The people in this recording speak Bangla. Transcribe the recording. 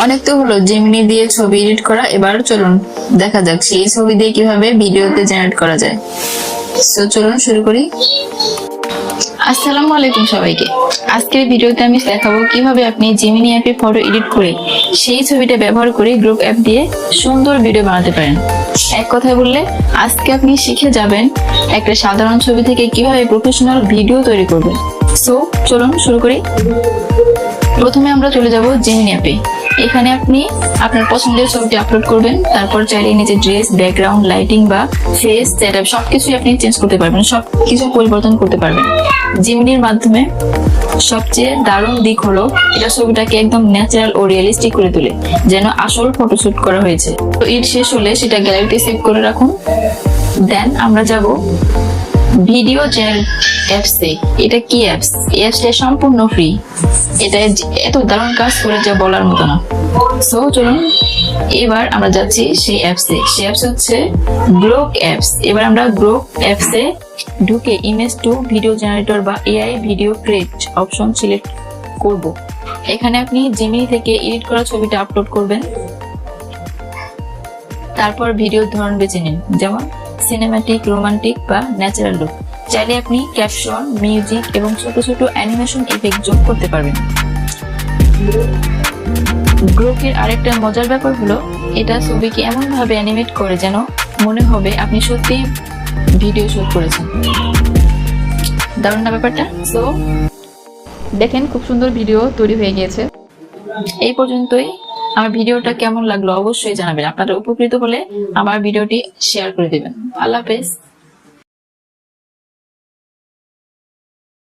অনেক তো হলো জেমিনি দিয়ে ছবি এডিট করা, এবার চলুন দেখা যাক সেই ছবি দিয়ে কিভাবে ভিডিওতে জেনারেট করা যায়। তো চলুন শুরু করি। আসসালামু আলাইকুম সবাইকে। আজকের ভিডিওতে আমি দেখাবো কিভাবে আপনি জেমিনি অ্যাপে ফটো এডিট করে সেই ছবিটা ব্যবহার করে গ্রুপ অ্যাপ দিয়ে সুন্দর ভিডিও বানাতে পারেন। এক কথায় বললে আজকে আপনি শিখে যাবেন একটা সাধারণ ছবি থেকে কিভাবে প্রফেশনাল ভিডিও তৈরি করবেন। সো চলুন শুরু করি। প্রথমে আমরা চলে যাব জেমিনি অ্যাপে। এখানে আপনি আপনার পছন্দের ছবিটি আপলোড করবেন, তারপর চাইলে নিজের ড্রেস, ব্যাকগ্রাউন্ড, লাইটিং বা ফেস সেটআপ সবকিছু আপনি চেঞ্জ করতে পারবেন, সবকিছু পরিবর্তন করতে পারবেন জেমিনির মাধ্যমে। সবচেয়ে দারুণ দিক হলো এটা ছবিটাকে একদম ন্যাচারাল ও রিয়েলিস্টিক করে তোলে, যেন আসল ফটোশুট করা হয়েছে। তো এডিট শেষ হলে সেটা গ্যালারিতে সেভ করে রাখুন। দেন আমরা যাব ভিডিও জেনারেট অ্যাপসে। এটা কি অ্যাপস? এই অ্যাপসটা সম্পূর্ণ ফ্রি। এটা এত দারুণ কাজ করে যা বলার মতো না। সো চলুন এবার আমরা যাচ্ছি সেই অ্যাপসে। সেই অ্যাপস হচ্ছে গ্রোক অ্যাপস। এবার আমরা গ্রোক অ্যাপসে ঢুকে ইমেজ টু ভিডিও জেনারেটর বা AI video create option select করব। এখানে আপনি জেমিনি থেকে এডিট করা ছবিটা আপলোড করবেন, তারপর ভিডিওর ধরন বেছে নিন, যেমন সিনেম্যাটিক, রোমান্টিক বা ন্যাচারাল লুক। চাইলে আপনি ক্যাপশন, মিউজিক এবং ছোট ছোট অ্যানিমেশন ইফেক্ট যোগ করতে পারবেন। গ্রোকের আরেকটা মজার ব্যাপার হলো এটা ছবিকে এমন ভাবে অ্যানিমেট করে যেন মনে হবে আপনি সত্যি ভিডিও শুট করেছেন। দারুণ না ব্যাপারটা? সো দেখেন খুব সুন্দর ভিডিও তৈরি হয়ে গিয়েছে। এই পর্যন্তই। আমার ভিডিওটা কেমন লাগলো অবশ্যই জানাবেন। আপনারা উপকৃত হলে আমার ভিডিওটি শেয়ার করে দিবেন। আল্লাহ হাফেজ।